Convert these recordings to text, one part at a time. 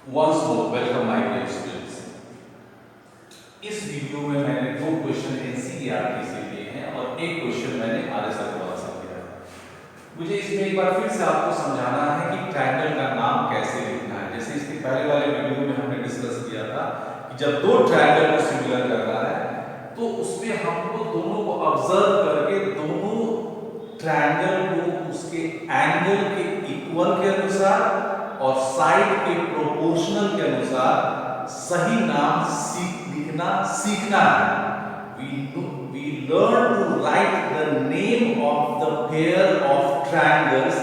Once more, welcome my dear students. इस video में मैंने दो क्वेश्चन एनसीईआरटी से लिए हैं और एक क्वेश्चन मैंने आरएसआर वाला से लिया है। मुझे इसमें एक बार फिर से आपको समझाना है कि ट्रायंगल का नाम कैसे लिखना है। जैसे इसके पहले वाले वीडियो में हमने डिस्कस किया था कि जब दो ट्रायंगल को सिमिलर करना है तो उसमें हमको दोनों को ऑब्जर्व करके दोनों ट्रायंगल को उसके एंगल के इक्वल के अनुसार और साइड के प्रोपोर्शनल के अनुसार सही नाम लिखना सीखना है। We learn to write the name of the pair of triangles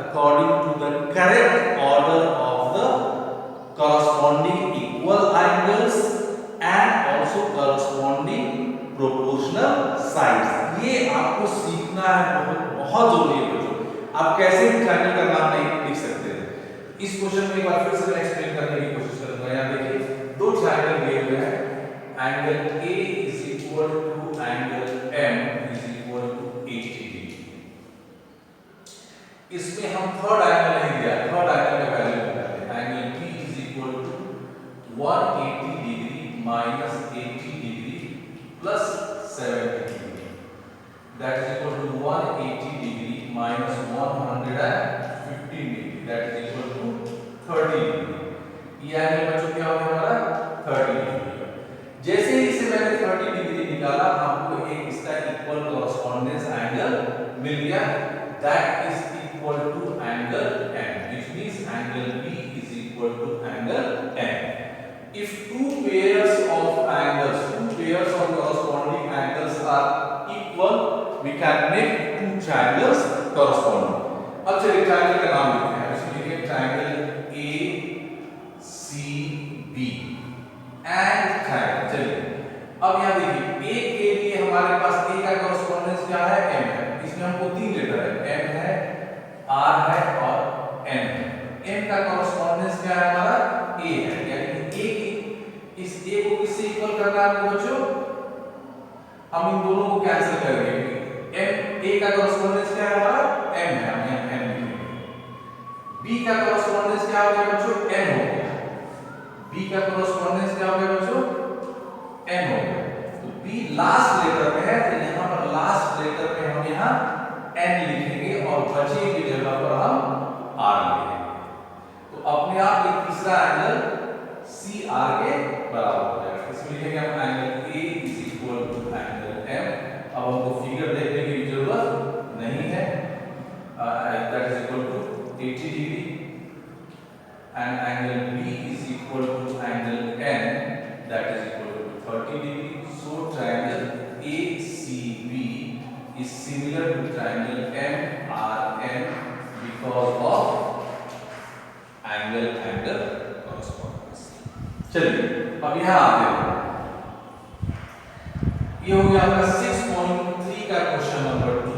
according to the correct order of the corresponding equal angles and also corresponding proportional sides। ये आपको सीखना है, बहुत जरूरी है बच्चों। आप कैसे भी ट्रायंगल का नाम नहीं लिख सकते। इस क्वेश्चन में एक बार फिर से मैं एक्सप्लेन करने की कोशिश करूंगा। यहाँ देखिए दो ट्रायंगल दिए हुए हैं, angle A is equal to angle M is equal to 80 degree. इसमें हम थर्ड एंगल नहीं दिया, थर्ड एंगल का वैल्यू निकालते हैं। Angle B is equal to 180 degree minus 80 degree plus 70 degree, that is equal to 180 degree minus 115 degree, that is equal to 30 degree. ये angle बच्चों क्या हो गया हमारा 30 डिग्री। जैसे ही इसे मैंने 30 डिग्री निकाला, हमको एक इसका इक्वल कॉरेस्पॉन्डेंस एंगल मिल गया, that is equal to angle M, which means angle B is equal to angle M। If two pairs of angles, two pairs of corresponding angles are equal, we can make two triangles corresponding। अब चलिए triangle का नाम लिखते हैं। इसमें लिखिए triangle ACB and triangle. चलिए अब यहाँ देखिए A के लिए हमारे पास A का कॉरेस्पॉन्डेंस क्या है, M है। इसमें हमको तीन लेटर है, M है, R है और N है। M का कॉरेस्पॉन्डेंस क्या है हमारा A है, यानी A की इस A को किससे इक्वल करना है बच्चों, हम इन दोनों को कैंसिल करेंगे। M A का कॉरेस्पॉन्डेंस क्या है हमारा M है, हम यहाँ M लिखेंगे। B का कॉरेस्पॉन्डेंस क्या हो गया बच्चों, N हो गया। B का कॉरेस्पॉन्डेंस क्या हो गया बच्चों, N हो गया। तो B लास्ट लेटर में है, तो यहाँ पर लास्ट लेटर में हम यहाँ N लिखेंगे और बचे की जगह पर हम R लिखेंगे। तो अपने आप एक तीसरा एंगल CR के बराबर हो जाएगा। इसमें लिखेंगे हम angle A is equal to angle M। अब हमको फिगर देखने की जरूरत नहीं है, that is equal to 80 degree and angle B is equal to angle N, that is equal to 30 degree. So triangle ACB is similar to triangle MRN because of angle correspondence। चलिए अब यहाँ आते हैं, ये हो गया आपका 6.3 का क्वेश्चन नंबर 2।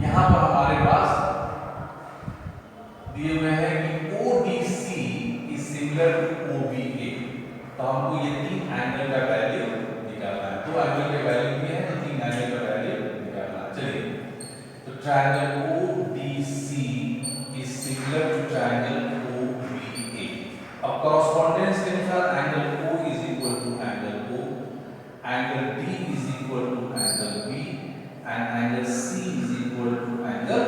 यहाँ पर हमारे पास दिए हुए हैं कि ODC is similar to OBA। तो हमको ये तीन एंगल का वैल्यू निकालना है। दो एंगल के वैल्यू दिए हैं तो तीन एंगल का वैल्यू निकालना है। चलिए तो triangle ODC is similar to triangle OBA। अब कॉरेस्पॉन्डेंस के अनुसार angle O is equal to angle O, angle D is equal to angle B and angle C is equal to angle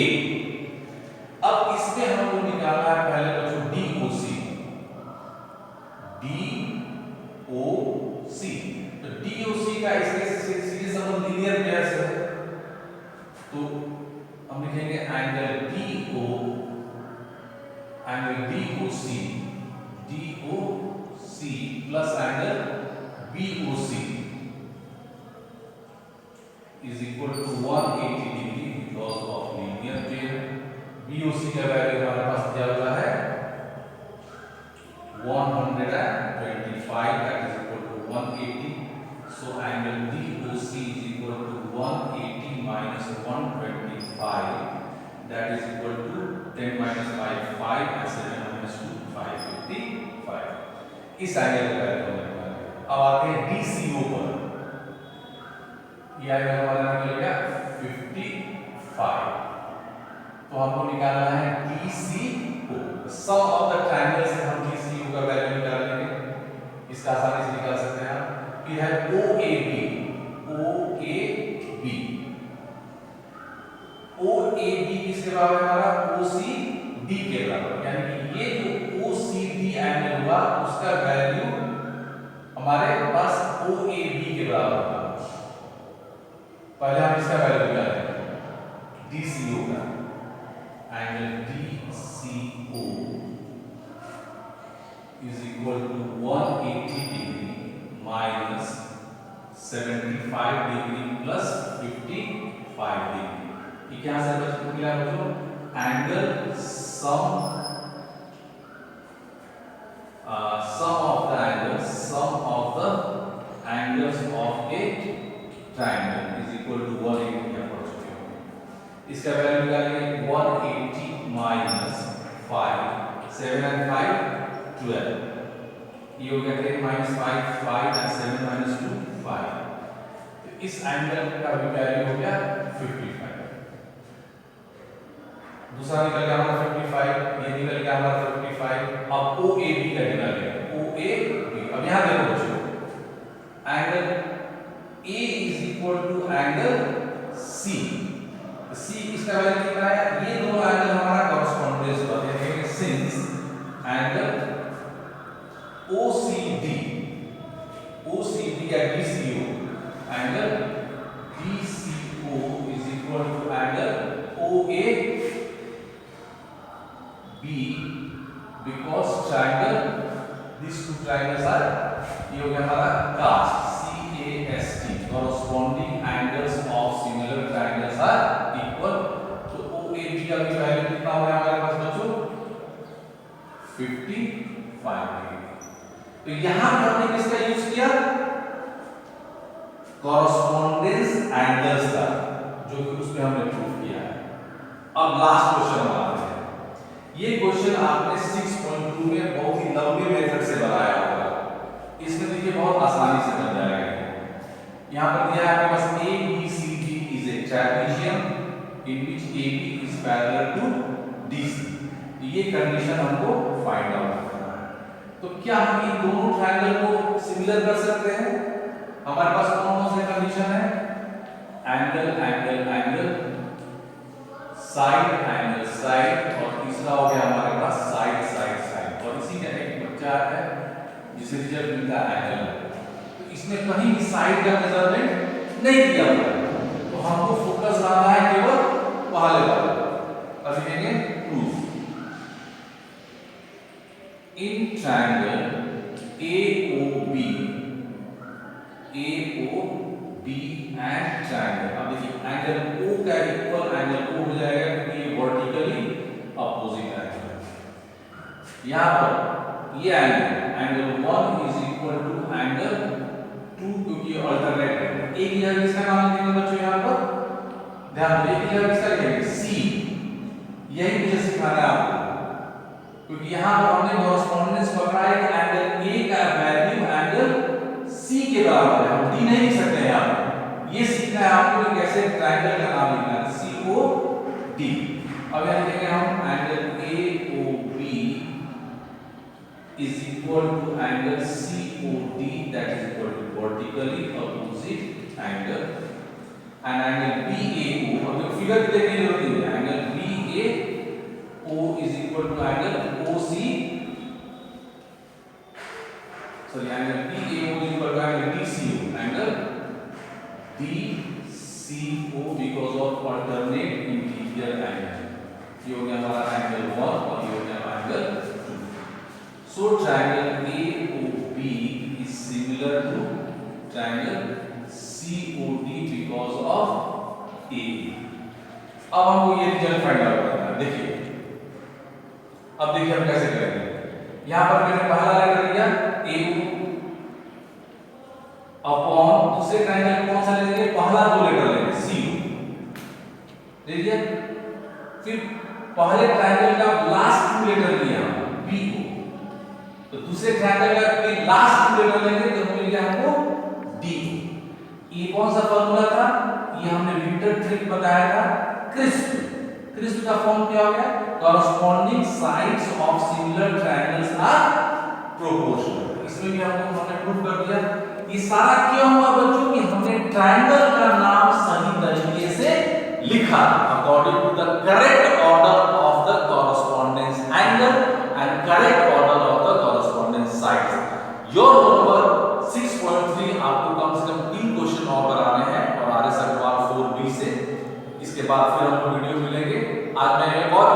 A। अब इसमें हमको निकालना है पहले बच्चों DOC। DOC तो DOC का इसके सीधे संबंध लीनियर पेयर से है, तो हम लिखेंगे angle DOC plus angle BOC is equal to 180 degree because of linear pair. BOC का वैल्यू हमारे पास दिया हुआ है 125, that is equal to 180। So angle DOC is equal to 180 minus 125, that is equal to 10 minus 5 5 and 7 minus 2 555। इस angle का value हमें निकालना है। अब आते हैं DCO पर, यह एंगल हमारा निकल गया 55। तो हमको निकालना है DCO। Sum of the triangle से हम DCU का वैल्यू निकाल लेंगे। इसका आसानी से निकाल सकते हैं आप। ये है OAB किसके बराबर है हमारा? OCD के बराबर, यानी कि ये जो OCD एंगल हुआ उसका वैल्यू हमारे पास OAB के बराबर होगा। पहले हम इसका वैल्यू निकालेंगे DCO का। Angle DCO is equal to 180 degree minus 75 degree plus 55 degree। ये क्या से बच्चों मिला बच्चों? Angle sum of the angles of a triangle is equal to 180 या पढ़ चुके होंगे। इसका वैल्यू निकालेंगे 180 minus 5 7 and 5 12। ये हो गया minus 5 and 7 minus 2 5। तो इस एंगल का वैल्यू हो गया 55। दूसरा निकल गया हमारा 55, ये निकल गया हमारा 55। अब OAB का निकालेंगे OAB। अब यहां देखो बच्चों, angle A is equal to angle C। C इसका वैल्यू कितना है? ये दोनों एंगल हमारा कॉरेस्पॉन्डेंस होते हैं। सिंस एंगल OCD या DCO, angle DCO is equal to angle OAB because triangle, these two triangles are, ये हो गया हमारा CAST, CAST, corresponding angles of similar triangles are equal। तो OAB का भी वैल्यू कितना हो गया हमारे पास बच्चों? 55 डिग्री। तो यहां पे हमने किसका यूज किया? कॉरेस्पॉन्डेंस एंगल्स का, जो कि उसमें हमने प्रूव किया है। अब लास्ट क्वेश्चन हम आते हैं। ये क्वेश्चन आपने 6.2 में बहुत ही लंबे मेथड से बनाया होगा। इसमें देखिए बहुत आसानी से बन जाएगा। यहाँ पर दिया है आपके पास ABCD is a trapezium in which AB is parallel to DC। ये कंडीशन हमको फाइंड आउट करना है। तो क्या हम इन दोनों ट्रायंगल को सिमिलर कर सकते हैं? हमारे पास कौन कौन से कंडीशन है? Angle angle angle, side angle side, और तीसरा हो गया हमारे पास साइड साइड साइड। और इसी का एक बच्चा है जिसे रिजल्ट मिलता है एंगल। तो इसमें कहीं भी साइड का मेजरमेंट नहीं दिया हुआ है, तो हमको फोकस रखना है केवल पहले वाले। अब देखेंगे proof. In triangle AOB and triangle, अब देखिए एंगल O का इक्वल एंगल O हो जाएगा क्योंकि ये वर्टिकली अपोजिट एंगल है। यहां पर ये angle 1 is equal to angle 2 क्योंकि ये अल्टरनेट है। एक जगह किसका नाम लिखेंगे बच्चों? यहां पर ध्यान दो, एक जगह किसका लिखेंगे? C। यही मुझे सिखाना है आपको, क्योंकि यहां पर हमने कॉरेस्पॉन्डेंस पकड़ा है कि एंगल A का वैल्यू एंगल C के बराबर है। हम D नहीं लिख सकते हैं यहां। ये सीखना है आपको कि कैसे ट्रायंगल का नाम लिखना है, COD। अब यहां लिखेंगे हम angle AOB is equal to angle COD, that is equal to vertically opposite angle, and angle BAO, अब जो फिगर देखने की जरूरत नहीं है, angle BAO is equal to angle OC, sorry, angle BAO is equal to angle DCO, angle DCO because of alternate interior angle। ये हो गया हमारा एंगल 1 और ये हो गया angle 2। So triangle AOB is similar to triangle COD because of A। अब हमको ये रिजल्ट फाइंड आउट करना है। देखिए अब देखिए हम कैसे करेंगे। यहां पर मैंने पहला लेटर लिया AO अपॉन दूसरे ट्रायंगल को कौन सा लेंगे? पहला दो लेटर लेंगे CO, ले लिया। फिर पहले ट्रायंगल का लास्ट टू लेटर लिया BO, तो दूसरे ट्रायंगल का भी लास्ट टू लेटर लेंगे तो मिल गया हमको D। ये कौन सा फार्मूला था? ये हमने विंटर ट्रिक बताया था क्रिस्प। फिर इसका फॉर्म क्या हो गया, corresponding sides of similar triangles are proportional. इसमें भी हमने प्रूव कर दिया। ये सारा क्यों हुआ बच्चों कि हमने ट्रायंगल का नाम सही तरीके से लिखा according to the correct order of the correspondence angle and correct order of the correspondence sides. Your homework 6.3 आपको कम से कम 3 क्वेश्चन और कराने हैं और आर्य सगवाल 4B से। इसके बाद फिर हम वीडियो मिलेंगे। आज मैं एक और